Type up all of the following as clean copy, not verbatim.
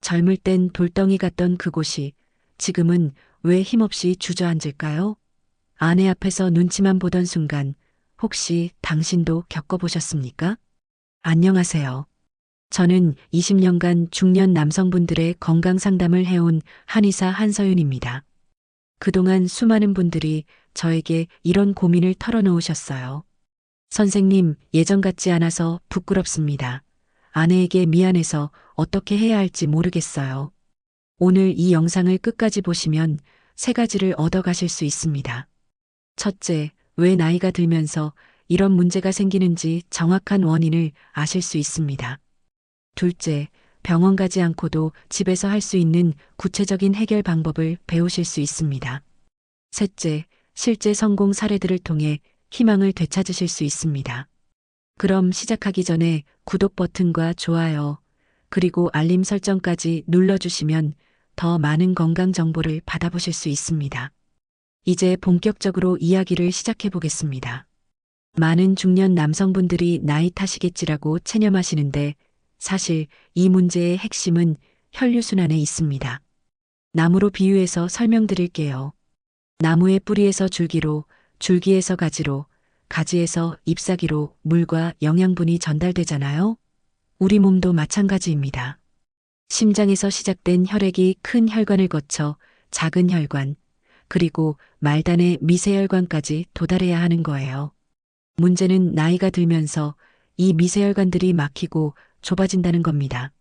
젊을 땐 돌덩이 같던 그곳이 지금은 왜 힘없이 주저앉을까요? 아내 앞에서 눈치만 보던 순간 혹시 당신도 겪어보셨습니까? 안녕하세요. 저는 20년간 중년 남성분들의 건강 상담을 해온 한의사 한서윤입니다. 그동안 수많은 분들이 저에게 이런 고민을 털어놓으셨어요. 선생님, 예전 같지 않아서 부끄럽습니다. 아내에게 미안해서 어떻게 해야 할지 모르겠어요. 오늘 이 영상을 끝까지 보시면 세 가지를 얻어가실 수 있습니다. 첫째, 왜 나이가 들면서 이런 문제가 생기는지 정확한 원인을 아실 수 있습니다. 둘째, 병원 가지 않고도 집에서 할 수 있는 구체적인 해결 방법을 배우실 수 있습니다. 셋째, 실제 성공 사례들을 통해 희망을 되찾으실 수 있습니다. 그럼 시작하기 전에 구독 버튼과 좋아요, 그리고 알림 설정까지 눌러주시면 더 많은 건강 정보를 받아보실 수 있습니다. 이제 본격적으로 이야기를 시작해 보겠습니다. 많은 중년 남성분들이 나이 탓이겠지라고 체념하시는데 사실 이 문제의 핵심은 혈류순환에 있습니다. 나무로 비유해서 설명드릴게요. 나무의 뿌리에서 줄기로, 줄기에서 가지로, 가지에서 잎사귀로 물과 영양분이 전달되잖아요. 우리 몸도 마찬가지입니다. 심장에서 시작된 혈액이 큰 혈관을 거쳐 작은 혈관, 그리고 말단의 미세혈관까지 도달해야 하는 거예요. 문제는 나이가 들면서 이 미세혈관들이 막히고 좁아진다는 겁니다.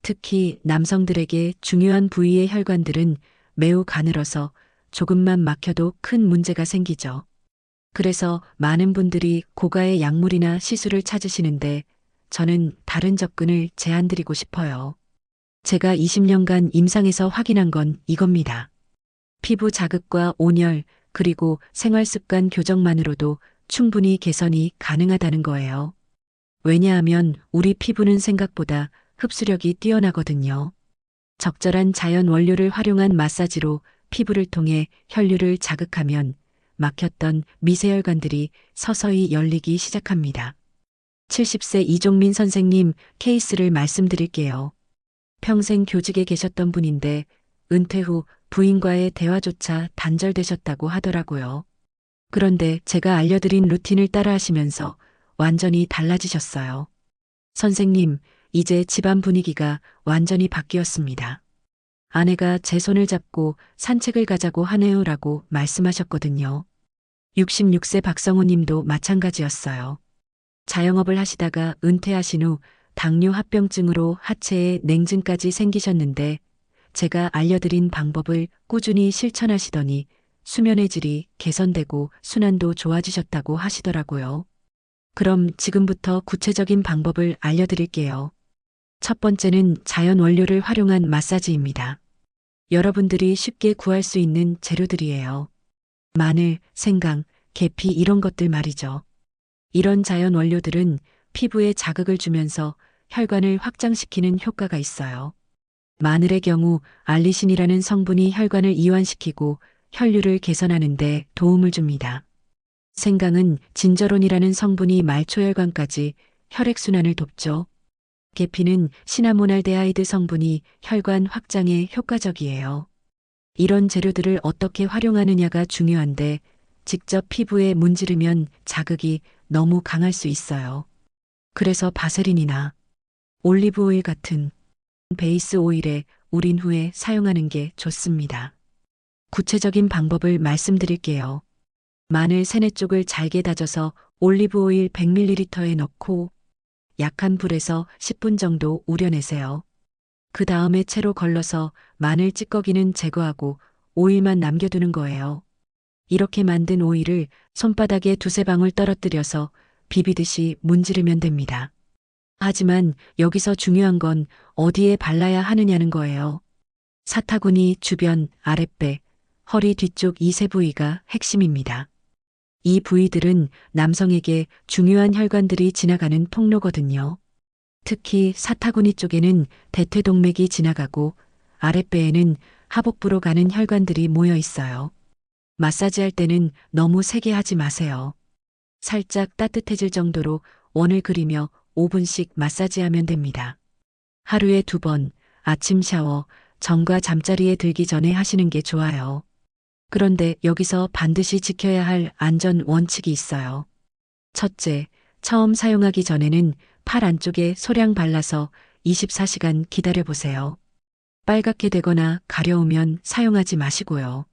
특히 남성들에게 중요한 부위의 혈관들은 매우 가늘어서 조금만 막혀도 큰 문제가 생기죠. 그래서 많은 분들이 고가의 약물이나 시술을 찾으시는데 저는 다른 접근을 제안드리고 싶어요. 제가 20년간 임상에서 확인한 건 이겁니다. 피부 자극과 온열, 그리고 생활습관 교정만으로도 충분히 개선이 가능하다는 거예요. 왜냐하면 우리 피부는 생각보다 흡수력이 뛰어나거든요. 적절한 자연 원료를 활용한 마사지로 피부를 통해 혈류를 자극하면 막혔던 미세혈관들이 서서히 열리기 시작합니다. 70세 이종민 선생님 케이스를 말씀드릴게요. 평생 교직에 계셨던 분인데 은퇴 후 부인과의 대화조차 단절되셨다고 하더라고요. 그런데 제가 알려드린 루틴을 따라하시면서 완전히 달라지셨어요. 선생님, 이제 집안 분위기가 완전히 바뀌었습니다. 아내가 제 손을 잡고 산책을 가자고 하네요라고 말씀하셨거든요. 66세 박성우 님도 마찬가지였어요. 자영업을 하시다가 은퇴하신 후 당뇨 합병증으로 하체에 냉증까지 생기셨는데 제가 알려드린 방법을 꾸준히 실천하시더니 수면의 질이 개선되고 순환도 좋아지셨다고 하시더라고요. 그럼 지금부터 구체적인 방법을 알려드릴게요. 첫 번째는 자연 원료를 활용한 마사지입니다. 여러분들이 쉽게 구할 수 있는 재료들이에요. 마늘, 생강, 계피 이런 것들 말이죠. 이런 자연 원료들은 피부에 자극을 주면서 혈관을 확장시키는 효과가 있어요. 마늘의 경우 알리신이라는 성분이 혈관을 이완시키고 혈류를 개선하는 데 도움을 줍니다. 생강은 진저론이라는 성분이 말초혈관까지 혈액순환을 돕죠. 계피는 시나모날데하이드 성분이 혈관 확장에 효과적이에요. 이런 재료들을 어떻게 활용하느냐가 중요한데 직접 피부에 문지르면 자극이 너무 강할 수 있어요. 그래서 바세린이나 올리브 오일 같은 베이스 오일에 우린 후에 사용하는 게 좋습니다. 구체적인 방법을 말씀드릴게요. 마늘 세네 쪽을 잘게 다져서 올리브 오일 100ml에 넣고 약한 불에서 10분 정도 우려내세요. 그 다음에 채로 걸러서 마늘 찌꺼기는 제거하고 오일만 남겨두는 거예요. 이렇게 만든 오일을 손바닥에 두세 방울 떨어뜨려서 비비듯이 문지르면 됩니다. 하지만 여기서 중요한 건 어디에 발라야 하느냐는 거예요. 사타구니 주변, 아랫배, 허리 뒤쪽 이 세 부위가 핵심입니다. 이 부위들은 남성에게 중요한 혈관들이 지나가는 통로거든요. 특히 사타구니 쪽에는 대퇴동맥이 지나가고 아랫배에는 하복부로 가는 혈관들이 모여 있어요. 마사지할 때는 너무 세게 하지 마세요. 살짝 따뜻해질 정도로 원을 그리며 5분씩 마사지하면 됩니다. 하루에 2번, 아침 샤워, 전과 잠자리에 들기 전에 하시는 게 좋아요. 그런데 여기서 반드시 지켜야 할 안전 원칙이 있어요. 첫째, 처음 사용하기 전에는 팔 안쪽에 소량 발라서 24시간 기다려 보세요. 빨갛게 되거나 가려우면 사용하지 마시고요.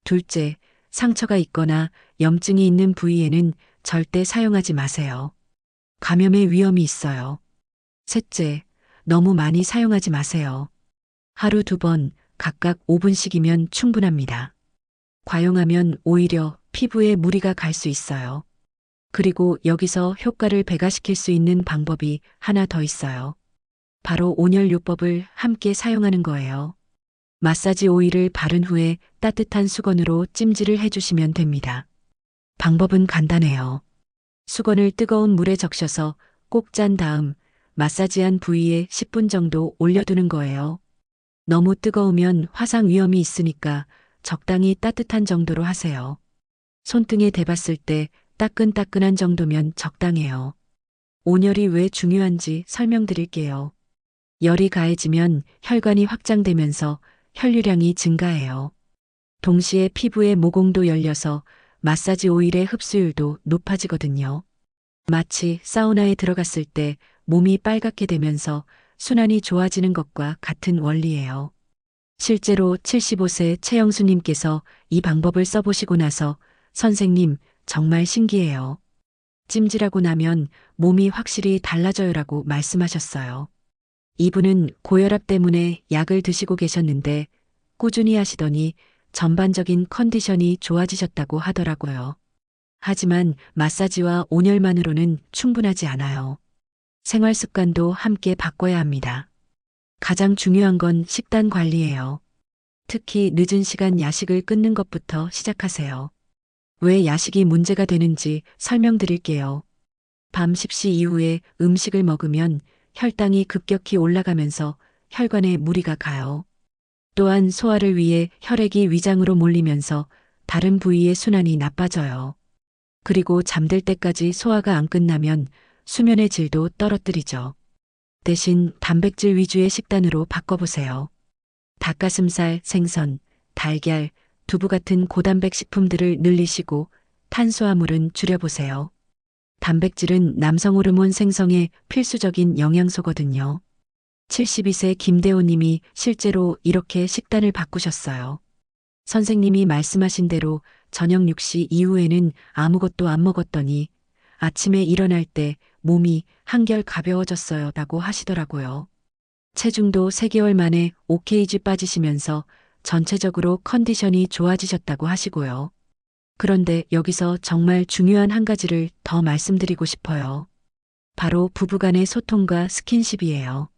둘째, 상처가 있거나 염증이 있는 부위에는 절대 사용하지 마세요. 감염의 위험이 있어요. 셋째, 너무 많이 사용하지 마세요. 하루 2번, 각각 5분씩이면 충분합니다. 과용하면 오히려 피부에 무리가 갈 수 있어요. 그리고 여기서 효과를 배가시킬 수 있는 방법이 하나 더 있어요. 바로 온열요법을 함께 사용하는 거예요. 마사지 오일을 바른 후에 따뜻한 수건으로 찜질을 해주시면 됩니다. 방법은 간단해요. 수건을 뜨거운 물에 적셔서 꼭 짠 다음 마사지한 부위에 10분 정도 올려두는 거예요. 너무 뜨거우면 화상 위험이 있으니까 적당히 따뜻한 정도로 하세요. 손등에 대봤을 때 따끈따끈한 정도면 적당해요. 온열이 왜 중요한지 설명드릴게요. 열이 가해지면 혈관이 확장되면서 혈류량이 증가해요. 동시에 피부의 모공도 열려서 마사지 오일의 흡수율도 높아지거든요. 마치 사우나에 들어갔을 때 몸이 빨갛게 되면서 순환이 좋아지는 것과 같은 원리예요. 실제로 75세 최영수님께서 이 방법을 써보시고 나서 선생님, 정말 신기해요. 찜질하고 나면 몸이 확실히 달라져요라고 말씀하셨어요. 이분은 고혈압 때문에 약을 드시고 계셨는데 꾸준히 하시더니 전반적인 컨디션이 좋아지셨다고 하더라고요. 하지만 마사지와 온열만으로는 충분하지 않아요. 생활 습관도 함께 바꿔야 합니다. 가장 중요한 건 식단 관리예요. 특히 늦은 시간 야식을 끊는 것부터 시작하세요. 왜 야식이 문제가 되는지 설명드릴게요. 밤 10시 이후에 음식을 먹으면 혈당이 급격히 올라가면서 혈관에 무리가 가요. 또한 소화를 위해 혈액이 위장으로 몰리면서 다른 부위의 순환이 나빠져요. 그리고 잠들 때까지 소화가 안 끝나면 수면의 질도 떨어뜨리죠. 대신 단백질 위주의 식단으로 바꿔보세요. 닭가슴살, 생선, 달걀, 두부 같은 고단백 식품들을 늘리시고 탄수화물은 줄여보세요. 단백질은 남성 호르몬 생성에 필수적인 영양소거든요. 72세 김대호님이 실제로 이렇게 식단을 바꾸셨어요. 선생님이 말씀하신 대로 저녁 6시 이후에는 아무것도 안 먹었더니 아침에 일어날 때 몸이 한결 가벼워졌어요 라고 하시더라고요. 체중도 3개월 만에 5kg 빠지시면서 전체적으로 컨디션이 좋아지셨다고 하시고요. 그런데 여기서 정말 중요한 한 가지를 더 말씀드리고 싶어요. 바로 부부간의 소통과 스킨십이에요.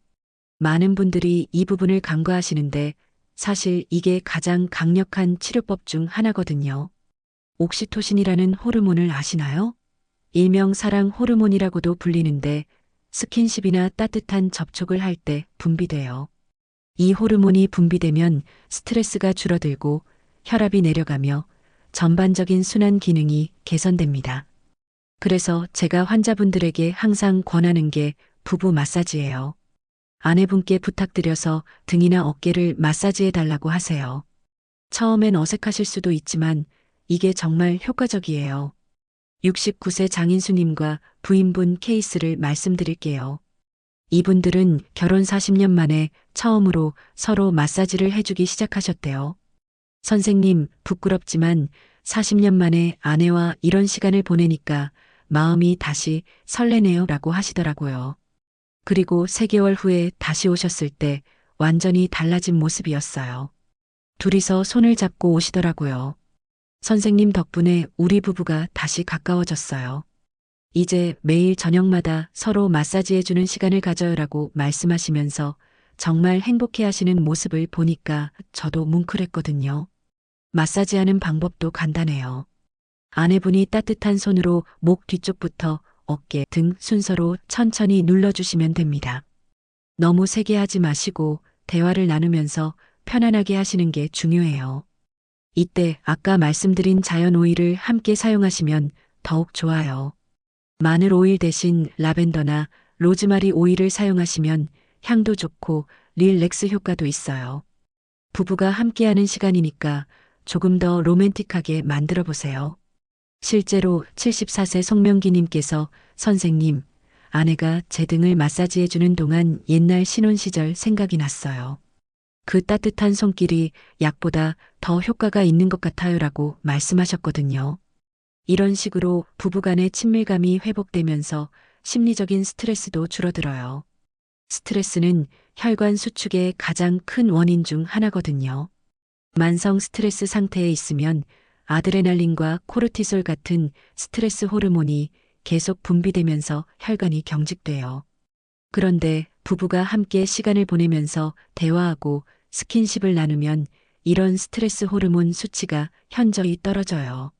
많은 분들이 이 부분을 간과하시는데 사실 이게 가장 강력한 치료법 중 하나거든요. 옥시토신이라는 호르몬을 아시나요? 일명 사랑 호르몬이라고도 불리는데 스킨십이나 따뜻한 접촉을 할 때 분비돼요. 이 호르몬이 분비되면 스트레스가 줄어들고 혈압이 내려가며 전반적인 순환 기능이 개선됩니다. 그래서 제가 환자분들에게 항상 권하는 게 부부 마사지예요. 아내분께 부탁드려서 등이나 어깨를 마사지해 달라고 하세요. 처음엔 어색하실 수도 있지만 이게 정말 효과적이에요. 69세 장인수님과 부인분 케이스를 말씀드릴게요. 이분들은 결혼 40년 만에 처음으로 서로 마사지를 해주기 시작하셨대요. 선생님, 부끄럽지만 40년 만에 아내와 이런 시간을 보내니까 마음이 다시 설레네요 라고 하시더라고요. 그리고 3개월 후에 다시 오셨을 때 완전히 달라진 모습이었어요. 둘이서 손을 잡고 오시더라고요. 선생님 덕분에 우리 부부가 다시 가까워졌어요. 이제 매일 저녁마다 서로 마사지해주는 시간을 가져요라고 말씀하시면서 정말 행복해 하시는 모습을 보니까 저도 뭉클했거든요. 마사지하는 방법도 간단해요. 아내분이 따뜻한 손으로 목 뒤쪽부터 어깨, 등 순서로 천천히 눌러주시면 됩니다. 너무 세게 하지 마시고 대화를 나누면서 편안하게 하시는 게 중요해요. 이때 아까 말씀드린 자연 오일을 함께 사용하시면 더욱 좋아요. 마늘 오일 대신 라벤더나 로즈마리 오일을 사용하시면 향도 좋고 릴렉스 효과도 있어요. 부부가 함께하는 시간이니까 조금 더 로맨틱하게 만들어 보세요. 실제로 74세 송명기님께서 선생님, 아내가 제 등을 마사지해주는 동안 옛날 신혼 시절 생각이 났어요. 그 따뜻한 손길이 약보다 더 효과가 있는 것 같아요라고 말씀하셨거든요. 이런 식으로 부부간의 친밀감이 회복되면서 심리적인 스트레스도 줄어들어요. 스트레스는 혈관 수축의 가장 큰 원인 중 하나거든요. 만성 스트레스 상태에 있으면 아드레날린과 코르티솔 같은 스트레스 호르몬이 계속 분비되면서 혈관이 경직돼요. 그런데 부부가 함께 시간을 보내면서 대화하고 스킨십을 나누면 이런 스트레스 호르몬 수치가 현저히 떨어져요.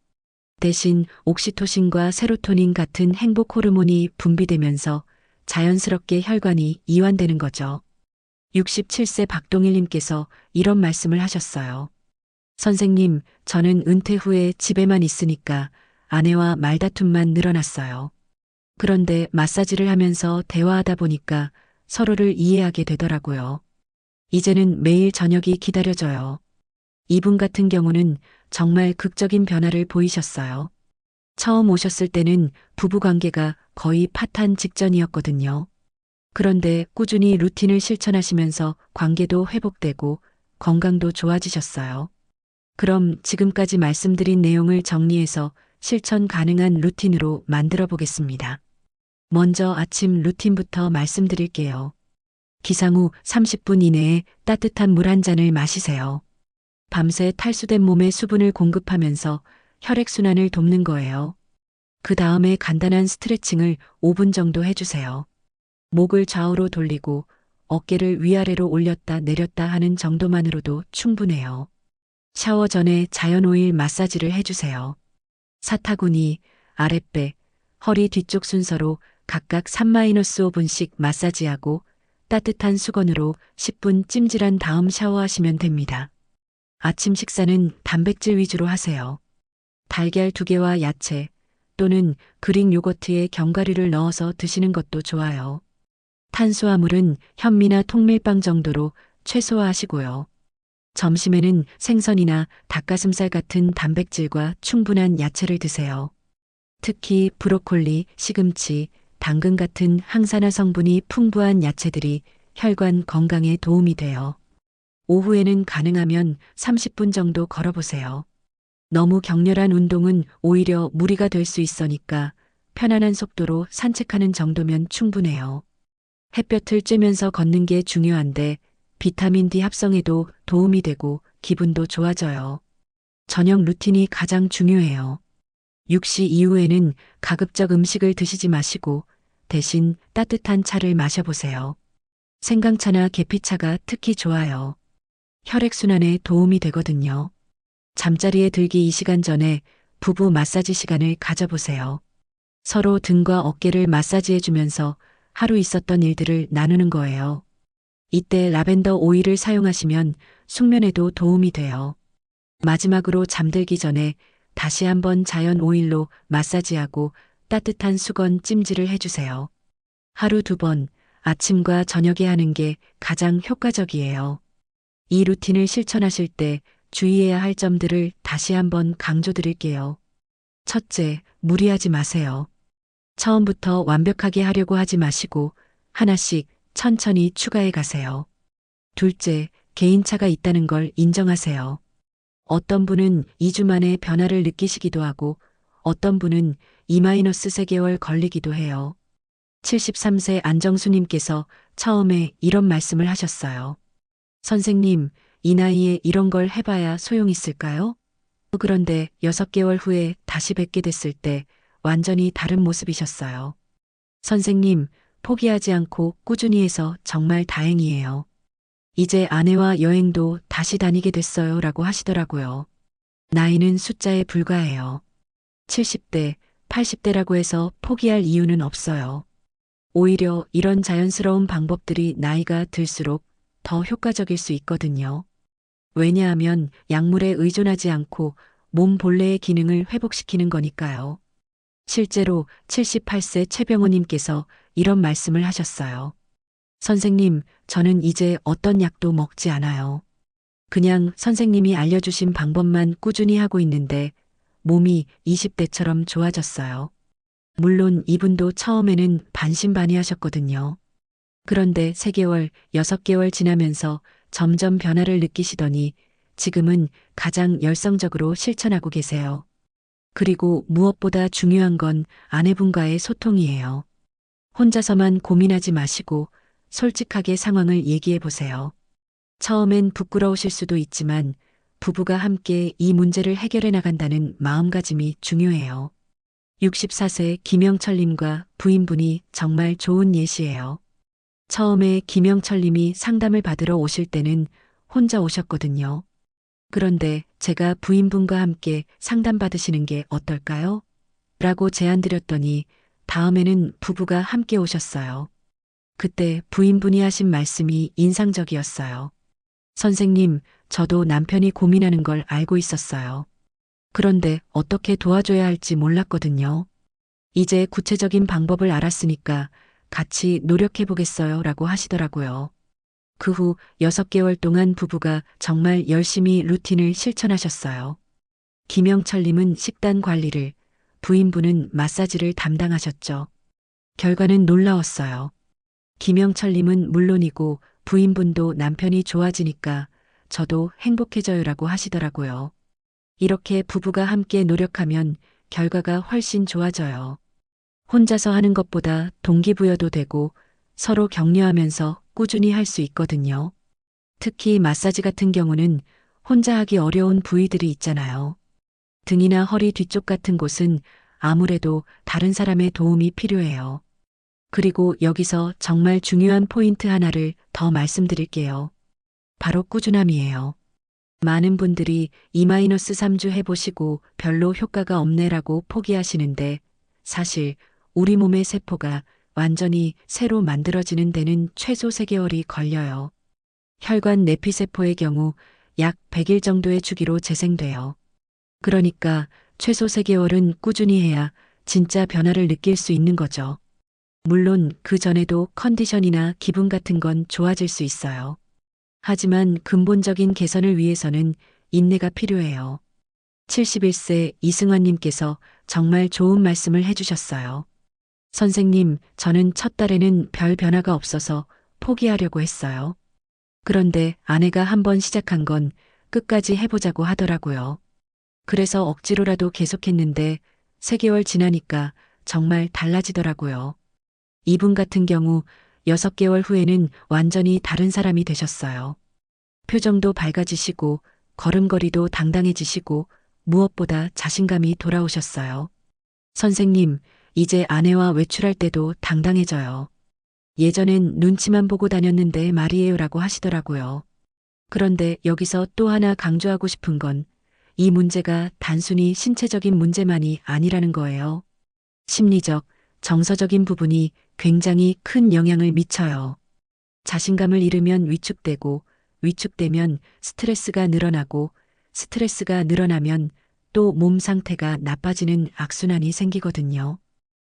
대신 옥시토신과 세로토닌 같은 행복 호르몬이 분비되면서 자연스럽게 혈관이 이완되는 거죠. 67세 박동일님께서 이런 말씀을 하셨어요. 선생님, 저는 은퇴 후에 집에만 있으니까 아내와 말다툼만 늘어났어요. 그런데 마사지를 하면서 대화하다 보니까 서로를 이해하게 되더라고요. 이제는 매일 저녁이 기다려져요. 이분 같은 경우는 정말 극적인 변화를 보이셨어요. 처음 오셨을 때는 부부 관계가 거의 파탄 직전이었거든요. 그런데 꾸준히 루틴을 실천하시면서 관계도 회복되고 건강도 좋아지셨어요. 그럼 지금까지 말씀드린 내용을 정리해서 실천 가능한 루틴으로 만들어 보겠습니다. 먼저 아침 루틴부터 말씀드릴게요. 기상 후 30분 이내에 따뜻한 물 한 잔을 마시세요. 밤새 탈수된 몸에 수분을 공급하면서 혈액순환을 돕는 거예요. 그 다음에 간단한 스트레칭을 5분 정도 해주세요. 목을 좌우로 돌리고 어깨를 위아래로 올렸다 내렸다 하는 정도만으로도 충분해요. 샤워 전에 자연 오일 마사지를 해주세요. 사타구니, 아랫배, 허리 뒤쪽 순서로 각각 3-5분씩 마사지하고 따뜻한 수건으로 10분 찜질한 다음 샤워하시면 됩니다. 아침 식사는 단백질 위주로 하세요. 달걀 2개와 야채 또는 그릭 요거트에 견과류를 넣어서 드시는 것도 좋아요. 탄수화물은 현미나 통밀빵 정도로 최소화하시고요. 점심에는 생선이나 닭가슴살 같은 단백질과 충분한 야채를 드세요. 특히 브로콜리, 시금치, 당근 같은 항산화 성분이 풍부한 야채들이 혈관 건강에 도움이 돼요. 오후에는 가능하면 30분 정도 걸어보세요. 너무 격렬한 운동은 오히려 무리가 될 수 있으니까 편안한 속도로 산책하는 정도면 충분해요. 햇볕을 쬐면서 걷는 게 중요한데 비타민 D 합성에도 도움이 되고 기분도 좋아져요. 저녁 루틴이 가장 중요해요. 6시 이후에는 가급적 음식을 드시지 마시고 대신 따뜻한 차를 마셔보세요. 생강차나 계피차가 특히 좋아요. 혈액순환에 도움이 되거든요. 잠자리에 들기 2시간 전에 부부 마사지 시간을 가져보세요. 서로 등과 어깨를 마사지해주면서 하루 있었던 일들을 나누는 거예요. 이때 라벤더 오일을 사용하시면 숙면에도 도움이 돼요. 마지막으로 잠들기 전에 다시 한번 자연 오일로 마사지하고 따뜻한 수건 찜질을 해주세요. 하루 2번, 아침과 저녁에 하는 게 가장 효과적이에요. 이 루틴을 실천하실 때 주의해야 할 점들을 다시 한번 강조드릴게요. 첫째, 무리하지 마세요. 처음부터 완벽하게 하려고 하지 마시고 하나씩 천천히 추가해 가세요. 둘째, 개인차가 있다는 걸 인정하세요. 어떤 분은 2주 만에 변화를 느끼시기도 하고 어떤 분은 2-3개월 걸리기도 해요. 73세 안정수님께서 처음에 이런 말씀을 하셨어요. 선생님, 이 나이에 이런 걸 해봐야 소용있을까요? 그런데 6개월 후에 다시 뵙게 됐을 때 완전히 다른 모습이셨어요. 선생님, 포기하지 않고 꾸준히 해서 정말 다행이에요. 이제 아내와 여행도 다시 다니게 됐어요 라고 하시더라고요. 나이는 숫자에 불과해요. 70대, 80대라고 해서 포기할 이유는 없어요. 오히려 이런 자연스러운 방법들이 나이가 들수록 더 효과적일 수 있거든요. 왜냐하면 약물에 의존하지 않고 몸 본래의 기능을 회복시키는 거니까요. 실제로 78세 최병호님께서 이런 말씀을 하셨어요. 선생님, 저는 이제 어떤 약도 먹지 않아요. 그냥 선생님이 알려주신 방법만 꾸준히 하고 있는데 몸이 20대처럼 좋아졌어요. 물론 이분도 처음에는 반신반의하셨거든요. 그런데 3개월, 6개월 지나면서 점점 변화를 느끼시더니 지금은 가장 열성적으로 실천하고 계세요. 그리고 무엇보다 중요한 건 아내분과의 소통이에요. 혼자서만 고민하지 마시고 솔직하게 상황을 얘기해 보세요. 처음엔 부끄러우실 수도 있지만 부부가 함께 이 문제를 해결해 나간다는 마음가짐이 중요해요. 64세 김영철님과 부인분이 정말 좋은 예시예요. 처음에 김영철님이 상담을 받으러 오실 때는 혼자 오셨거든요. 그런데 제가 부인분과 함께 상담받으시는 게 어떨까요? 라고 제안드렸더니 다음에는 부부가 함께 오셨어요. 그때 부인분이 하신 말씀이 인상적이었어요. 선생님, 저도 남편이 고민하는 걸 알고 있었어요. 그런데 어떻게 도와줘야 할지 몰랐거든요. 이제 구체적인 방법을 알았으니까 같이 노력해 보겠어요 라고 하시더라고요. 그 후 6개월 동안 부부가 정말 열심히 루틴을 실천하셨어요. 김영철님은 식단 관리를, 부인분은 마사지를 담당하셨죠. 결과는 놀라웠어요. 김영철님은 물론이고 부인분도 남편이 좋아지니까 저도 행복해져요라고 하시더라고요. 이렇게 부부가 함께 노력하면 결과가 훨씬 좋아져요. 혼자서 하는 것보다 동기부여도 되고 서로 격려하면서 꾸준히 할 수 있거든요. 특히 마사지 같은 경우는 혼자 하기 어려운 부위들이 있잖아요. 등이나 허리 뒤쪽 같은 곳은 아무래도 다른 사람의 도움이 필요해요. 그리고 여기서 정말 중요한 포인트 하나를 더 말씀드릴게요. 바로 꾸준함이에요. 많은 분들이 2-3주 해보시고 별로 효과가 없네라고 포기하시는데 사실 우리 몸의 세포가 완전히 새로 만들어지는 데는 최소 3개월이 걸려요. 혈관 내피세포의 경우 약 100일 정도의 주기로 재생돼요. 그러니까 최소 3개월은 꾸준히 해야 진짜 변화를 느낄 수 있는 거죠. 물론 그 전에도 컨디션이나 기분 같은 건 좋아질 수 있어요. 하지만 근본적인 개선을 위해서는 인내가 필요해요. 71세 이승환님께서 정말 좋은 말씀을 해주셨어요. 선생님, 저는 첫 달에는 별 변화가 없어서 포기하려고 했어요. 그런데 아내가 한번 시작한 건 끝까지 해보자고 하더라고요. 그래서 억지로라도 계속했는데 3개월 지나니까 정말 달라지더라고요. 이분 같은 경우 6개월 후에는 완전히 다른 사람이 되셨어요. 표정도 밝아지시고 걸음걸이도 당당해지시고 무엇보다 자신감이 돌아오셨어요. 선생님, 이제 아내와 외출할 때도 당당해져요. 예전엔 눈치만 보고 다녔는데 말이에요라고 하시더라고요. 그런데 여기서 또 하나 강조하고 싶은 건 이 문제가 단순히 신체적인 문제만이 아니라는 거예요. 심리적, 정서적인 부분이 굉장히 큰 영향을 미쳐요. 자신감을 잃으면 위축되고, 위축되면 스트레스가 늘어나고, 스트레스가 늘어나면 또 몸 상태가 나빠지는 악순환이 생기거든요.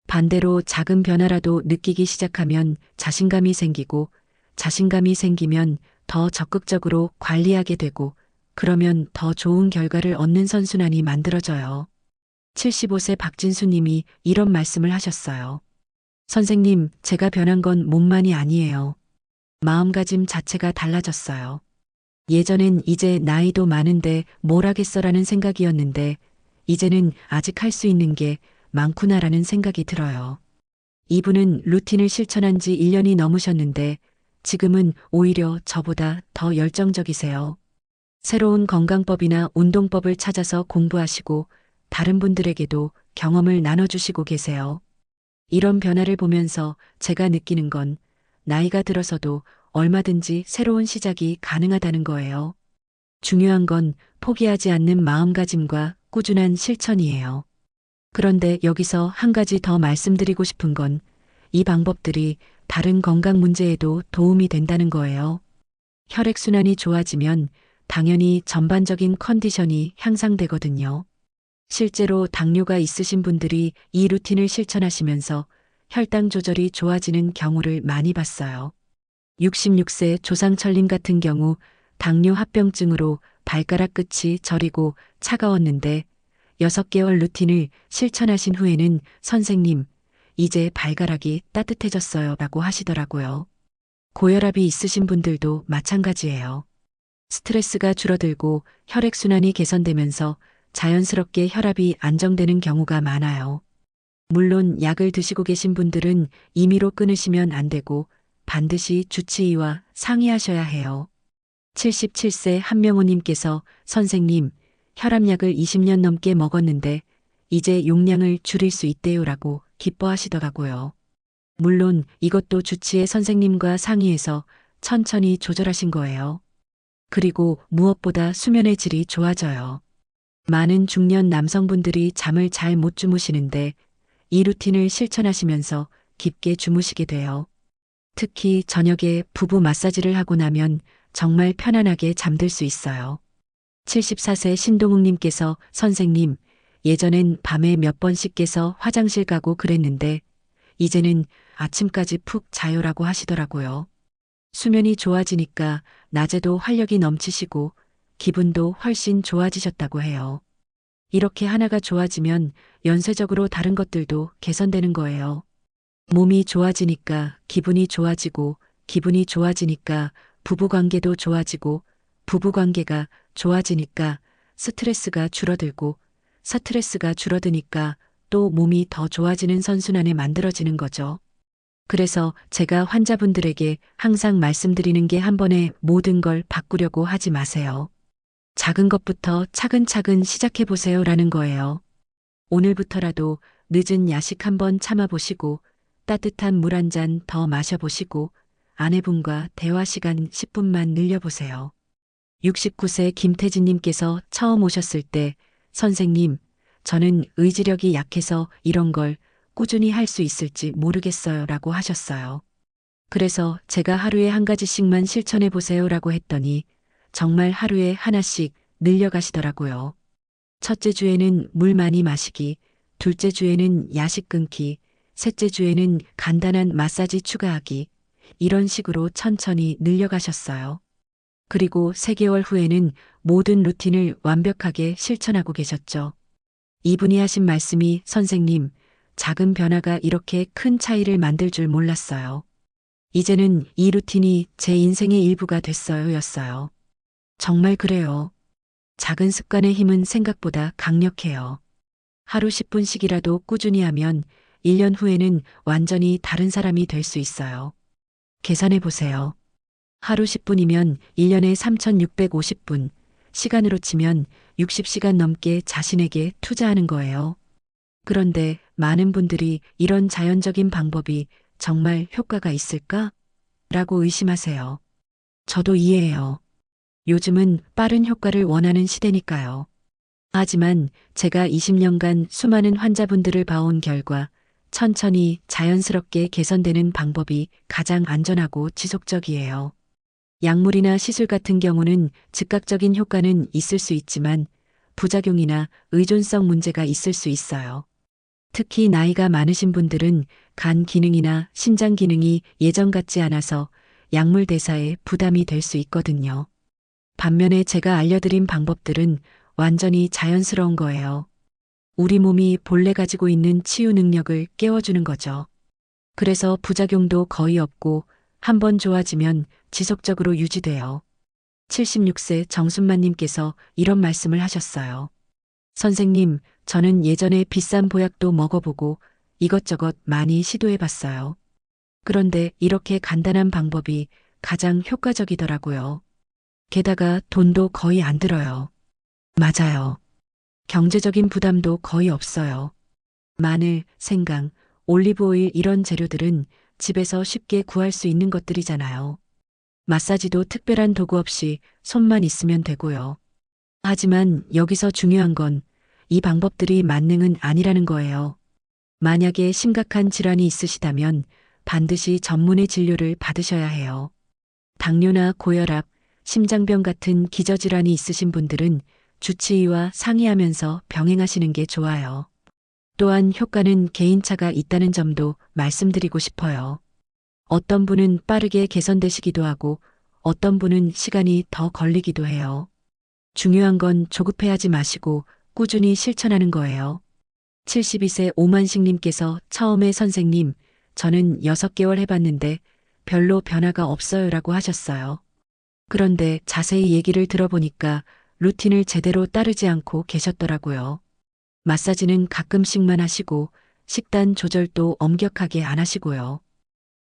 반대로 작은 변화라도 느끼기 시작하면 자신감이 생기고, 자신감이 생기면 더 적극적으로 관리하게 되고, 그러면 더 좋은 결과를 얻는 선순환이 만들어져요. 75세 박진수 님이 이런 말씀을 하셨어요. 선생님, 제가 변한 건 몸만이 아니에요. 마음가짐 자체가 달라졌어요. 예전엔 이제 나이도 많은데 뭘 하겠어라는 생각이었는데, 이제는 아직 할 수 있는 게 많구나라는 생각이 들어요. 이분은 루틴을 실천한 지 1년이 넘으셨는데, 지금은 오히려 저보다 더 열정적이세요. 새로운 건강법이나 운동법을 찾아서 공부하시고 다른 분들에게도 경험을 나눠주시고 계세요. 이런 변화를 보면서 제가 느끼는 건 나이가 들어서도 얼마든지 새로운 시작이 가능하다는 거예요. 중요한 건 포기하지 않는 마음가짐과 꾸준한 실천이에요. 그런데 여기서 한 가지 더 말씀드리고 싶은 건 이 방법들이 다른 건강 문제에도 도움이 된다는 거예요. 혈액순환이 좋아지면 당연히 전반적인 컨디션이 향상되거든요. 실제로 당뇨가 있으신 분들이 이 루틴을 실천하시면서 혈당 조절이 좋아지는 경우를 많이 봤어요. 66세 조상철님 같은 경우 당뇨 합병증으로 발가락 끝이 저리고 차가웠는데 6개월 루틴을 실천하신 후에는 선생님, 이제 발가락이 따뜻해졌어요 라고 하시더라고요. 고혈압이 있으신 분들도 마찬가지예요. 스트레스가 줄어들고 혈액순환이 개선되면서 자연스럽게 혈압이 안정되는 경우가 많아요. 물론 약을 드시고 계신 분들은 임의로 끊으시면 안 되고 반드시 주치의와 상의하셔야 해요. 77세 한명호님께서 선생님, 혈압약을 20년 넘게 먹었는데 이제 용량을 줄일 수 있대요라고 기뻐하시더라고요. 물론 이것도 주치의 선생님과 상의해서 천천히 조절하신 거예요. 그리고 무엇보다 수면의 질이 좋아져요. 많은 중년 남성분들이 잠을 잘 못 주무시는데 이 루틴을 실천하시면서 깊게 주무시게 돼요. 특히 저녁에 부부 마사지를 하고 나면 정말 편안하게 잠들 수 있어요. 74세 신동욱님께서 선생님, 예전엔 밤에 몇 번씩 깨서 화장실 가고 그랬는데 이제는 아침까지 푹 자요라고 하시더라고요. 수면이 좋아지니까 낮에도 활력이 넘치시고 기분도 훨씬 좋아지셨다고 해요. 이렇게 하나가 좋아지면 연쇄적으로 다른 것들도 개선되는 거예요. 몸이 좋아지니까 기분이 좋아지고 기분이 좋아지니까 부부관계도 좋아지고 부부관계가 좋아지니까 스트레스가 줄어들고 스트레스가 줄어드니까 또 몸이 더 좋아지는 선순환에 만들어지는 거죠. 그래서 제가 환자분들에게 항상 말씀드리는 게 한 번에 모든 걸 바꾸려고 하지 마세요. 작은 것부터 차근차근 시작해 보세요라는 거예요. 오늘부터라도 늦은 야식 한번 참아보시고 따뜻한 물 한 잔 더 마셔보시고 아내분과 대화 시간 10분만 늘려보세요. 69세 김태진님께서 처음 오셨을 때 선생님, 저는 의지력이 약해서 이런 걸 꾸준히 할 수 있을지 모르겠어요 라고 하셨어요. 그래서 제가 하루에 한 가지씩만 실천해 보세요라고 했더니 정말 하루에 하나씩 늘려가시더라고요. 첫째 주에는 물 많이 마시기, 둘째 주에는 야식 끊기, 셋째 주에는 간단한 마사지 추가하기, 이런 식으로 천천히 늘려가셨어요. 그리고 3개월 후에는 모든 루틴을 완벽하게 실천하고 계셨죠. 이분이 하신 말씀이 선생님, 작은 변화가 이렇게 큰 차이를 만들 줄 몰랐어요. 이제는 이 루틴이 제 인생의 일부가 됐어요 였어요. 정말 그래요. 작은 습관의 힘은 생각보다 강력해요. 하루 10분씩이라도 꾸준히 하면 1년 후에는 완전히 다른 사람이 될 수 있어요. 계산해 보세요. 하루 10분이면 1년에 3,650분, 시간으로 치면 60시간 넘게 자신에게 투자하는 거예요. 그런데 많은 분들이 이런 자연적인 방법이 정말 효과가 있을까? 라고 의심하세요. 저도 이해해요. 요즘은 빠른 효과를 원하는 시대니까요. 하지만 제가 20년간 수많은 환자분들을 봐온 결과 천천히 자연스럽게 개선되는 방법이 가장 안전하고 지속적이에요. 약물이나 시술 같은 경우는 즉각적인 효과는 있을 수 있지만 부작용이나 의존성 문제가 있을 수 있어요. 특히 나이가 많으신 분들은 간 기능이나 신장 기능이 예전 같지 않아서 약물 대사에 부담이 될 수 있거든요. 반면에 제가 알려드린 방법들은 완전히 자연스러운 거예요. 우리 몸이 본래 가지고 있는 치유 능력을 깨워주는 거죠. 그래서 부작용도 거의 없고 한 번 좋아지면 지속적으로 유지돼요. 76세 정순만님께서 이런 말씀을 하셨어요. 선생님, 저는 예전에 비싼 보약도 먹어보고 이것저것 많이 시도해봤어요. 그런데 이렇게 간단한 방법이 가장 효과적이더라고요. 게다가 돈도 거의 안 들어요. 맞아요. 경제적인 부담도 거의 없어요. 마늘, 생강, 올리브오일 이런 재료들은 집에서 쉽게 구할 수 있는 것들이잖아요. 마사지도 특별한 도구 없이 손만 있으면 되고요. 하지만 여기서 중요한 건 이 방법들이 만능은 아니라는 거예요. 만약에 심각한 질환이 있으시다면 반드시 전문의 진료를 받으셔야 해요. 당뇨나 고혈압, 심장병 같은 기저질환이 있으신 분들은 주치의와 상의하면서 병행하시는 게 좋아요. 또한 효과는 개인차가 있다는 점도 말씀드리고 싶어요. 어떤 분은 빠르게 개선되시기도 하고 어떤 분은 시간이 더 걸리기도 해요. 중요한 건 조급해하지 마시고 꾸준히 실천하는 거예요. 72세 오만식님께서 처음에 선생님, 저는 6개월 해봤는데 별로 변화가 없어요라고 하셨어요. 그런데 자세히 얘기를 들어보니까 루틴을 제대로 따르지 않고 계셨더라고요. 마사지는 가끔씩만 하시고 식단 조절도 엄격하게 안 하시고요.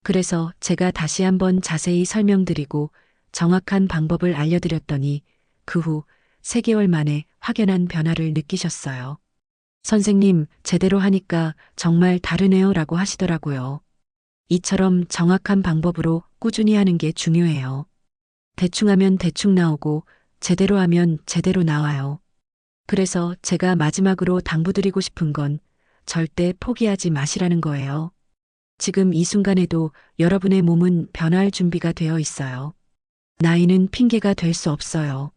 그래서 제가 다시 한번 자세히 설명드리고 정확한 방법을 알려드렸더니 그 후 3개월 만에 확연한 변화를 느끼셨어요. 선생님, 제대로 하니까 정말 다르네요 라고 하시더라고요. 이처럼 정확한 방법으로 꾸준히 하는 게 중요해요. 대충 하면 대충 나오고 제대로 하면 제대로 나와요. 그래서 제가 마지막으로 당부드리고 싶은 건 절대 포기하지 마시라는 거예요. 지금 이 순간에도 여러분의 몸은 변화할 준비가 되어 있어요. 나이는 핑계가 될 수 없어요.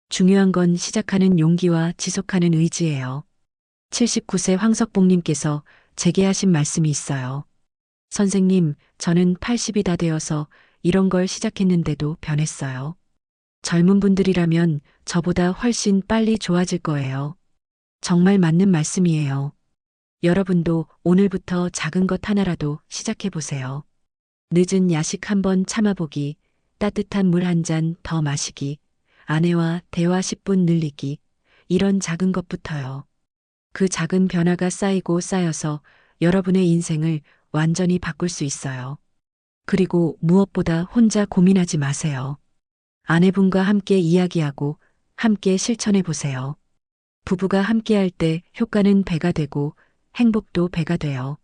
중요한 건 시작하는 용기와 지속하는 의지예요. 79세 황석봉님께서 제게 하신 말씀이 있어요. 선생님, 저는 80이 다 되어서 이런 걸 시작했는데도 변했어요. 젊은 분들이라면 저보다 훨씬 빨리 좋아질 거예요. 정말 맞는 말씀이에요. 여러분도 오늘부터 작은 것 하나라도 시작해 보세요. 늦은 야식 한번 참아보기, 따뜻한 물 한 잔 더 마시기, 아내와 대화 10분 늘리기, 이런 작은 것부터요. 그 작은 변화가 쌓이고 쌓여서 여러분의 인생을 완전히 바꿀 수 있어요. 그리고 무엇보다 혼자 고민하지 마세요. 아내분과 함께 이야기하고 함께 실천해 보세요. 부부가 함께 할 때 효과는 배가 되고 행복도 배가 돼요.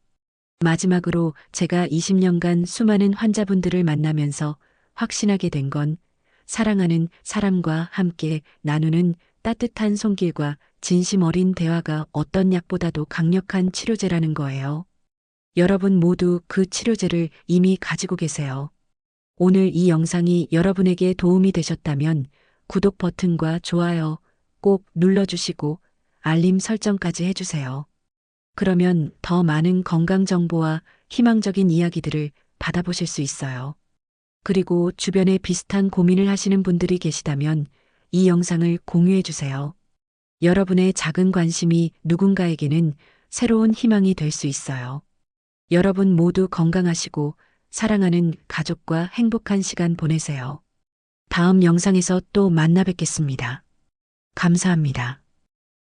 마지막으로 제가 20년간 수많은 환자분들을 만나면서 확신하게 된 건 사랑하는 사람과 함께 나누는 따뜻한 손길과 진심 어린 대화가 어떤 약보다도 강력한 치료제라는 거예요. 여러분 모두 그 치료제를 이미 가지고 계세요. 오늘 이 영상이 여러분에게 도움이 되셨다면 구독 버튼과 좋아요 꼭 눌러주시고 알림 설정까지 해주세요. 그러면 더 많은 건강 정보와 희망적인 이야기들을 받아보실 수 있어요. 그리고 주변에 비슷한 고민을 하시는 분들이 계시다면 이 영상을 공유해 주세요. 여러분의 작은 관심이 누군가에게는 새로운 희망이 될 수 있어요. 여러분 모두 건강하시고 사랑하는 가족과 행복한 시간 보내세요. 다음 영상에서 또 만나 뵙겠습니다. 감사합니다.